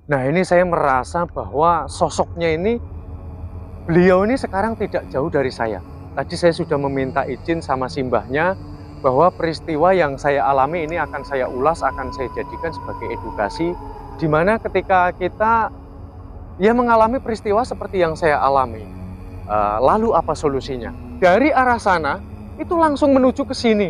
Nah, ini saya merasa bahwa sosoknya ini, beliau ini sekarang tidak jauh dari saya. Tadi saya sudah meminta izin sama simbahnya bahwa peristiwa yang saya alami ini akan saya ulas, akan saya jadikan sebagai edukasi, di mana ketika kita ya mengalami peristiwa seperti yang saya alami, lalu apa solusinya? Dari arah sana itu langsung menuju ke sini.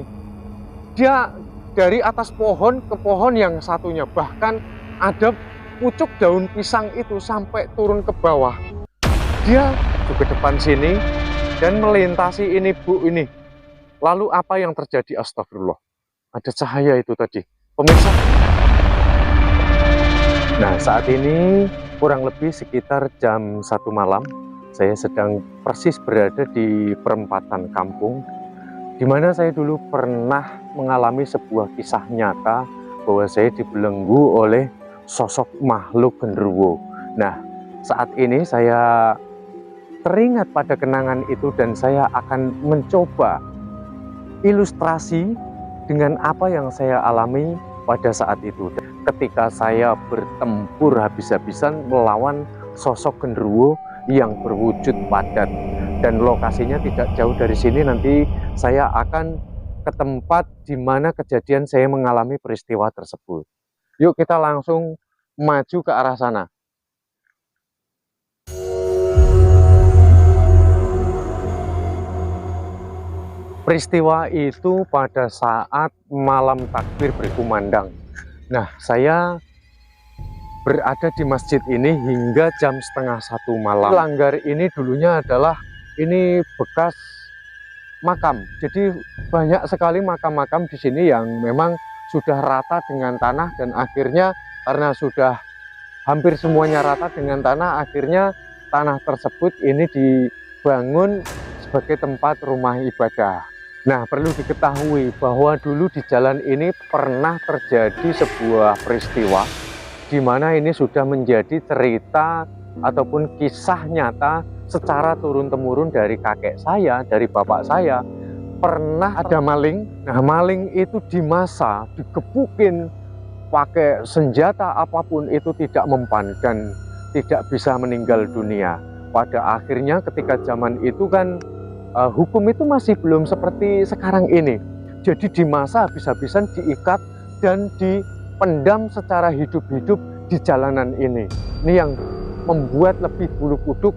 Dia dari atas pohon ke pohon yang satunya, bahkan ada pucuk daun pisang itu sampai turun ke bawah. Dia ke depan sini dan melintasi ini, Bu, ini. Lalu apa yang terjadi? Astagfirullah. Ada cahaya itu tadi. Pemirsa. Nah, saat ini kurang lebih sekitar jam 1 malam. Saya sedang persis berada di perempatan kampung, di mana saya dulu pernah mengalami sebuah kisah nyata bahwa saya dibelenggu oleh sosok makhluk genderuwo. Nah, saat ini saya teringat pada kenangan itu dan saya akan mencoba ilustrasi dengan apa yang saya alami pada saat itu. Ketika saya bertempur habis-habisan melawan sosok genderuwo yang berwujud padat. Dan lokasinya tidak jauh dari sini, nanti saya akan ke tempat di mana kejadian saya mengalami peristiwa tersebut. Yuk kita langsung maju ke arah sana. Peristiwa itu pada saat malam takbir berkumandang. Nah, saya berada di masjid ini hingga jam setengah 1 malam. Langgar ini dulunya adalah ini bekas makam. Jadi banyak sekali makam-makam di sini yang memang sudah rata dengan tanah, dan akhirnya karena sudah hampir semuanya rata dengan tanah, akhirnya tanah tersebut ini dibangun sebagai tempat rumah ibadah. Nah, perlu diketahui bahwa dulu di jalan ini pernah terjadi sebuah peristiwa di mana ini sudah menjadi cerita ataupun kisah nyata secara turun-temurun dari kakek saya, dari bapak saya. Pernah ada maling. Nah, maling itu di masa digebukin pakai senjata apapun itu tidak mempan dan tidak bisa meninggal dunia. Pada akhirnya ketika zaman itu kan hukum itu masih belum seperti sekarang ini. Jadi di masa habis-habisan diikat dan dipendam secara hidup-hidup di jalanan ini. Ini yang membuat lebih bulu kuduk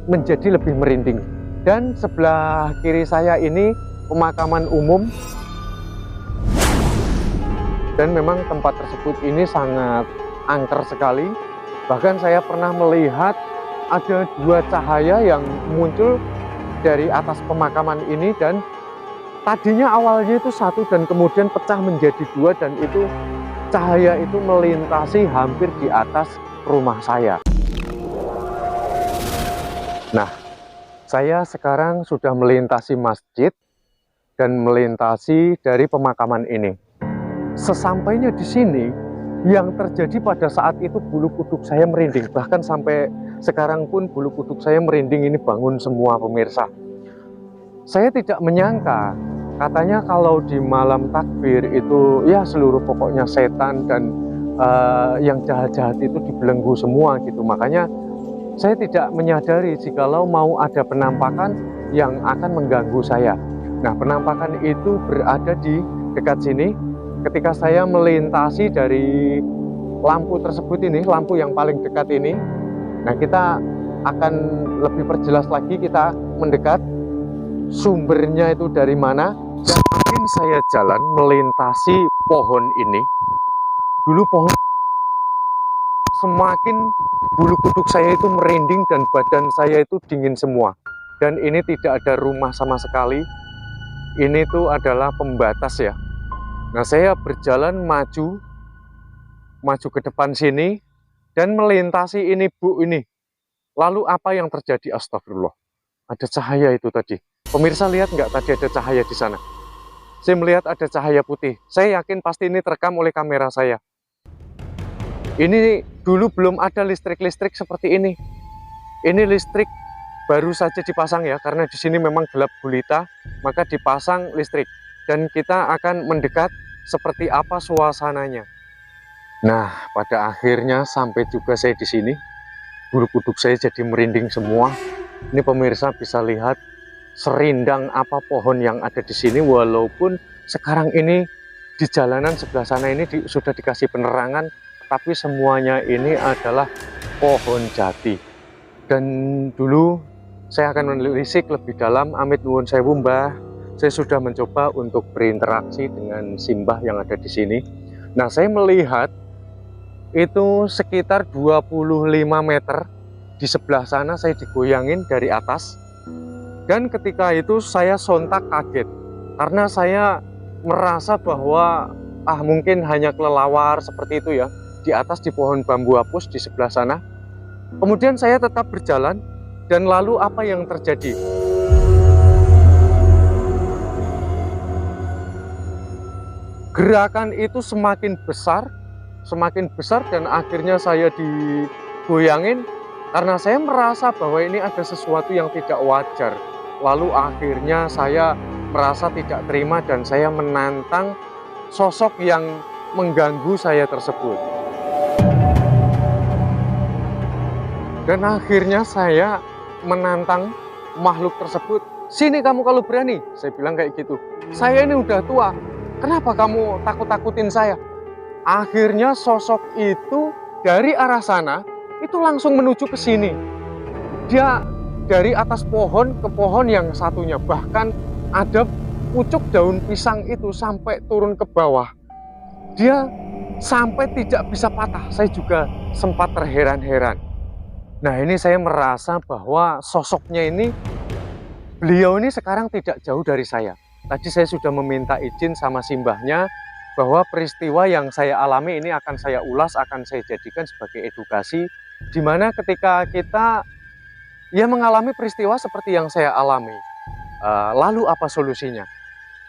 menjadi lebih merinding. Dan sebelah kiri saya ini pemakaman umum. Dan memang tempat tersebut ini sangat angker sekali. Bahkan saya pernah melihat ada 2 cahaya yang muncul dari atas pemakaman ini, dan tadinya awalnya itu 1 dan kemudian pecah menjadi 2, dan itu cahaya itu melintasi hampir di atas rumah saya. Nah, saya sekarang sudah melintasi masjid dan melintasi dari pemakaman ini. Sesampainya di sini, yang terjadi pada saat itu bulu kuduk saya merinding. Bahkan sampai sekarang pun bulu kuduk saya merinding, ini bangun semua pemirsa. Saya tidak menyangka, katanya kalau di malam takbir itu ya seluruh pokoknya setan dan yang jahat-jahat itu dibelenggu semua gitu. Makanya saya tidak menyadari jikalau mau ada penampakan yang akan mengganggu saya. Nah, penampakan itu berada di dekat sini. Ketika saya melintasi dari lampu tersebut ini, lampu yang paling dekat ini, nah kita akan lebih perjelas lagi, kita mendekat sumbernya itu dari mana. Dan makin saya jalan melintasi pohon ini, dulu pohon semakin bulu kuduk saya itu merinding dan badan saya itu dingin semua. Dan ini tidak ada rumah sama sekali, ini tuh adalah pembatas ya. Nah, saya berjalan maju ke depan sini dan melintasi ini, Bu, ini. Lalu apa yang terjadi? Astagfirullah. Ada cahaya itu tadi. Pemirsa lihat nggak tadi ada cahaya di sana? Saya melihat ada cahaya putih. Saya yakin pasti ini terekam oleh kamera saya. Ini dulu belum ada listrik-listrik seperti ini. Ini listrik baru saja dipasang ya, karena di sini memang gelap gulita, maka dipasang listrik. Dan kita akan mendekat seperti apa suasananya. Nah, pada akhirnya sampai juga saya di sini. Bulu kuduk saya jadi merinding semua. Ini pemirsa bisa lihat serindang apa pohon yang ada di sini, walaupun sekarang ini di jalanan sebelah sana ini sudah dikasih penerangan, tapi semuanya ini adalah pohon jati. Dan dulu saya akan menelisik lebih dalam. Amit nuwun sewu Mbah, saya sudah mencoba untuk berinteraksi dengan simbah yang ada di sini. Nah, saya melihat itu sekitar 25 meter di sebelah sana saya digoyangin dari atas. Dan ketika itu saya sontak kaget karena saya merasa bahwa mungkin hanya kelelawar seperti itu ya, di atas di pohon bambu apus di sebelah sana. Kemudian saya tetap berjalan, dan lalu apa yang terjadi? Gerakan itu semakin besar dan akhirnya saya digoyangin karena saya merasa bahwa ini ada sesuatu yang tidak wajar. Lalu akhirnya saya merasa tidak terima dan saya menantang sosok yang mengganggu saya tersebut. Dan akhirnya saya menantang makhluk tersebut. Sini kamu kalau berani, saya bilang kayak gitu. Saya ini udah tua, kenapa kamu takut-takutin saya? Akhirnya sosok itu dari arah sana itu langsung menuju ke sini. Dia dari atas pohon ke pohon yang satunya, bahkan ada pucuk daun pisang itu sampai turun ke bawah. Dia sampai tidak bisa patah. Saya juga sempat terheran-heran. Nah, ini saya merasa bahwa sosoknya ini, beliau ini sekarang tidak jauh dari saya. Tadi saya sudah meminta izin sama simbahnya bahwa peristiwa yang saya alami ini akan saya ulas, akan saya jadikan sebagai edukasi, di mana ketika kita mengalami peristiwa seperti yang saya alami, lalu apa solusinya?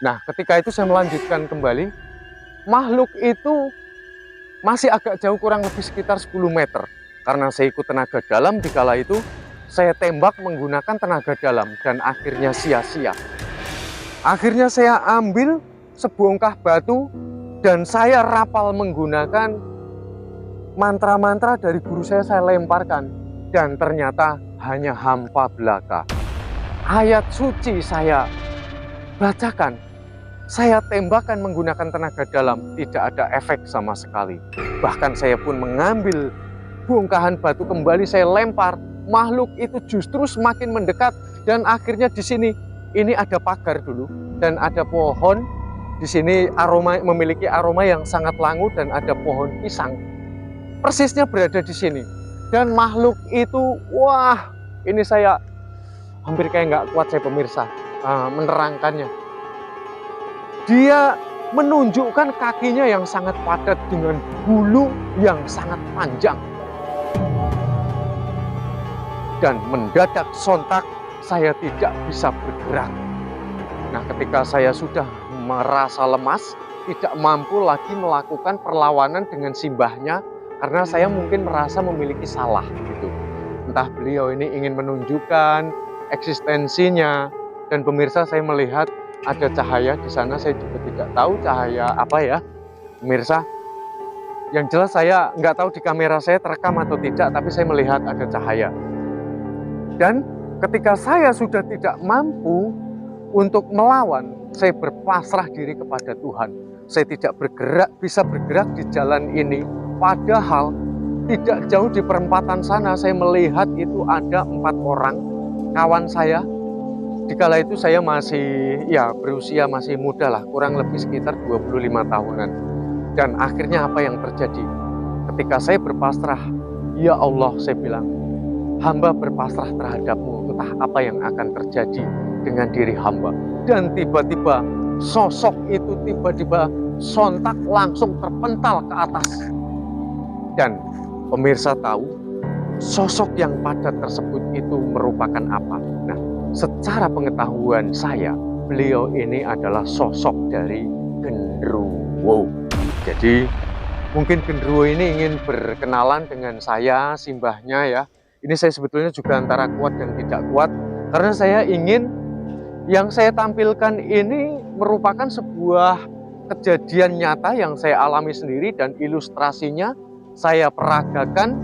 Nah, ketika itu saya melanjutkan kembali, makhluk itu masih agak jauh, kurang lebih sekitar 10 meter. Karena saya ikut tenaga dalam di kala itu, saya tembak menggunakan tenaga dalam dan akhirnya sia-sia. Akhirnya saya ambil sebongkah batu dan saya rapal menggunakan mantra-mantra dari guru saya lemparkan. Dan ternyata hanya hampa belaka. Ayat suci saya bacakan, saya tembakan menggunakan tenaga dalam, tidak ada efek sama sekali. Bahkan saya pun mengambil bongkahan batu kembali, saya lempar, makhluk itu justru semakin mendekat. Dan akhirnya di sini, ini ada pagar dulu dan ada pohon di sini, memiliki aroma yang sangat langu, dan ada pohon pisang persisnya berada di sini. Dan makhluk itu, wah, ini saya hampir kayak nggak kuat saya pemirsa menerangkannya. Dia menunjukkan kakinya yang sangat padat dengan bulu yang sangat panjang. Dan mendadak sontak saya tidak bisa bergerak. Nah, ketika saya sudah merasa lemas, tidak mampu lagi melakukan perlawanan dengan simbahnya, karena saya mungkin merasa memiliki salah gitu. Entah beliau ini ingin menunjukkan eksistensinya. Dan pemirsa, saya melihat ada cahaya di sana, saya juga tidak tahu cahaya apa ya pemirsa. Yang jelas saya nggak tahu di kamera saya terekam atau tidak, tapi saya melihat ada cahaya. Dan ketika saya sudah tidak mampu untuk melawan, saya berpasrah diri kepada Tuhan. Saya tidak bisa bergerak di jalan ini. Padahal tidak jauh di perempatan sana saya melihat itu ada 4 orang kawan saya. Dikala itu saya masih berusia masih muda lah, kurang lebih sekitar 25 tahunan. Dan akhirnya apa yang terjadi? Ketika saya berpasrah, ya Allah, saya bilang, hamba berpasrah terhadapmu, entah apa yang akan terjadi dengan diri hamba. Dan tiba-tiba sosok itu tiba-tiba sontak langsung terpental ke atas. Dan pemirsa tahu sosok yang padat tersebut itu merupakan apa? Nah, secara pengetahuan saya, beliau ini adalah sosok dari genderuwo. Jadi mungkin genderuwo ini ingin berkenalan dengan saya, simbahnya ya. Ini saya sebetulnya juga antara kuat dan tidak kuat, karena saya ingin yang saya tampilkan ini merupakan sebuah kejadian nyata yang saya alami sendiri dan ilustrasinya saya peragakan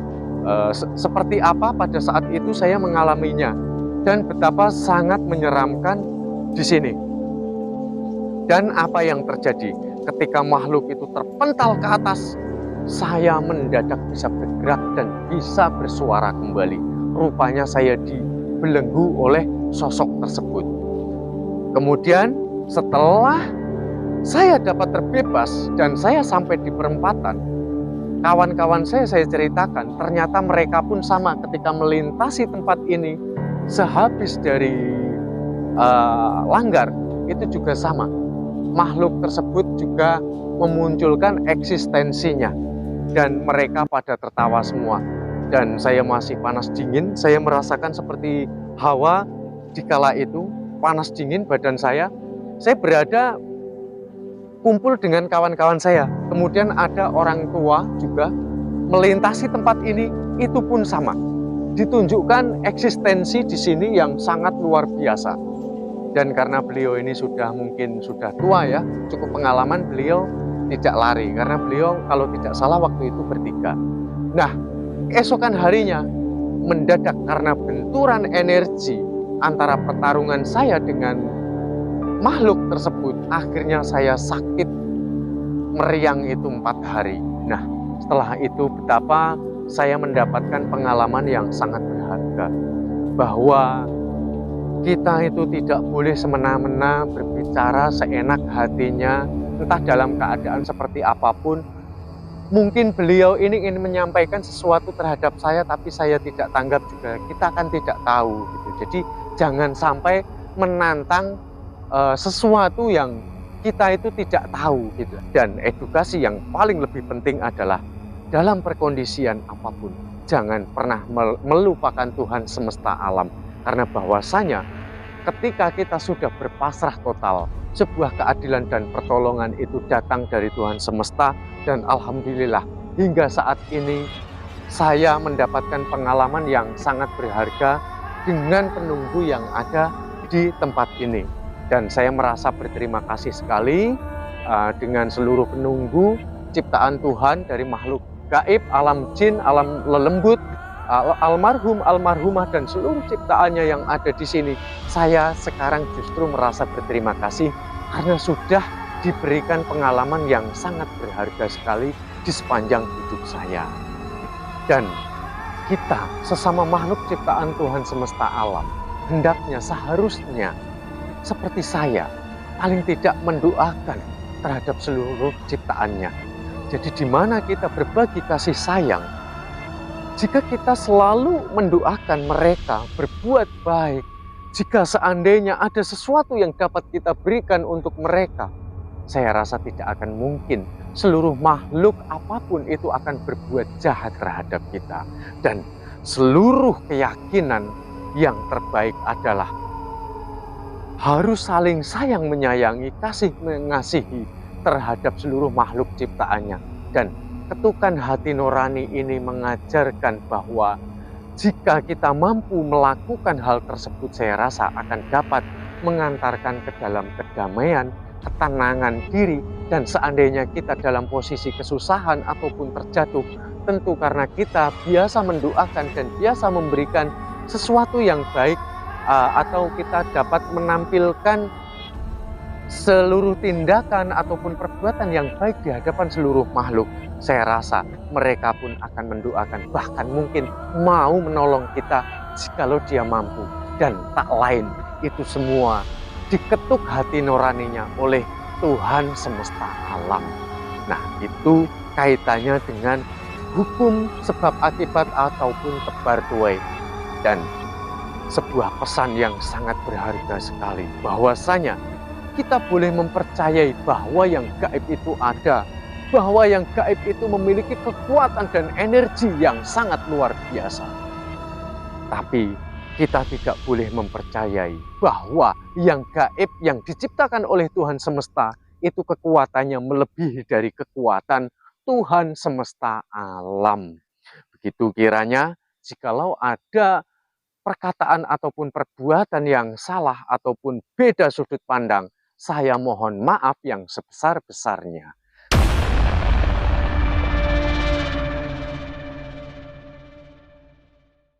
seperti apa pada saat itu saya mengalaminya dan betapa sangat menyeramkan di sini. Dan apa yang terjadi ketika makhluk itu terpental ke atas, saya mendadak bisa bergerak dan bisa bersuara kembali. Rupanya saya dibelenggu oleh sosok tersebut. Kemudian setelah saya dapat terbebas dan saya sampai di perempatan, kawan-kawan saya ceritakan, ternyata mereka pun sama ketika melintasi tempat ini. Sehabis dari langgar, itu juga sama. Makhluk tersebut juga memunculkan eksistensinya. Dan mereka pada tertawa semua. Dan saya masih panas dingin, saya merasakan seperti hawa di kala itu, panas dingin badan saya. Saya berada kumpul dengan kawan-kawan saya. Kemudian ada orang tua juga melintasi tempat ini, itu pun sama. Ditunjukkan eksistensi di sini yang sangat luar biasa. Dan karena beliau ini mungkin sudah tua ya, cukup pengalaman, beliau tidak lari. Karena beliau kalau tidak salah waktu itu bertiga. Nah, keesokan harinya mendadak karena benturan energi antara pertarungan saya dengan makhluk tersebut, akhirnya saya sakit meriang itu 4 hari. Nah, setelah itu betapa saya mendapatkan pengalaman yang sangat berharga. Bahwa kita itu tidak boleh semena-mena berbicara seenak hatinya, entah dalam keadaan seperti apapun. Mungkin beliau ini ingin menyampaikan sesuatu terhadap saya, tapi saya tidak tanggap juga. Kita kan tidak tahu gitu. Jadi jangan sampai menantang sesuatu yang kita itu tidak tahu gitu. Dan edukasi yang paling lebih penting adalah dalam perkondisian apapun, jangan pernah melupakan Tuhan semesta alam. Karena bahwasanya ketika kita sudah berpasrah total, sebuah keadilan dan pertolongan itu datang dari Tuhan semesta. Dan alhamdulillah hingga saat ini saya mendapatkan pengalaman yang sangat berharga dengan penunggu yang ada di tempat ini. Dan saya merasa berterima kasih sekali dengan seluruh penunggu ciptaan Tuhan dari makhluk gaib, alam jin, alam lelembut, almarhum, almarhumah, dan seluruh ciptaannya yang ada di sini. Saya sekarang justru merasa berterima kasih karena sudah diberikan pengalaman yang sangat berharga sekali di sepanjang hidup saya. Dan kita sesama makhluk ciptaan Tuhan semesta alam, hendaknya seharusnya seperti saya, paling tidak mendoakan terhadap seluruh ciptaannya. Jadi di mana kita berbagi kasih sayang, jika kita selalu mendoakan mereka berbuat baik, jika seandainya ada sesuatu yang dapat kita berikan untuk mereka, saya rasa tidak akan mungkin seluruh makhluk apapun itu akan berbuat jahat terhadap kita. Dan seluruh keyakinan yang terbaik adalah harus saling sayang menyayangi, kasih mengasihi terhadap seluruh makhluk ciptaannya. Dan ketukan hati nurani ini mengajarkan bahwa jika kita mampu melakukan hal tersebut, saya rasa akan dapat mengantarkan ke dalam kedamaian, ketenangan diri. Dan seandainya kita dalam posisi kesusahan ataupun terjatuh, tentu karena kita biasa mendoakan dan biasa memberikan sesuatu yang baik, atau kita dapat menampilkan seluruh tindakan ataupun perbuatan yang baik di hadapan seluruh makhluk, saya rasa mereka pun akan mendoakan, bahkan mungkin mau menolong kita jikalau dia mampu. Dan tak lain, itu semua diketuk hati nuraninya oleh Tuhan semesta alam. Nah, itu kaitannya dengan hukum sebab akibat ataupun tebar tuai. Dan sebuah pesan yang sangat berharga sekali, bahwasanya kita boleh mempercayai bahwa yang gaib itu ada, bahwa yang gaib itu memiliki kekuatan dan energi yang sangat luar biasa. Tapi kita tidak boleh mempercayai bahwa yang gaib yang diciptakan oleh Tuhan semesta itu kekuatannya melebihi dari kekuatan Tuhan semesta alam. Begitu kiranya jikalau ada perkataan ataupun perbuatan yang salah ataupun beda sudut pandang, saya mohon maaf yang sebesar-besarnya.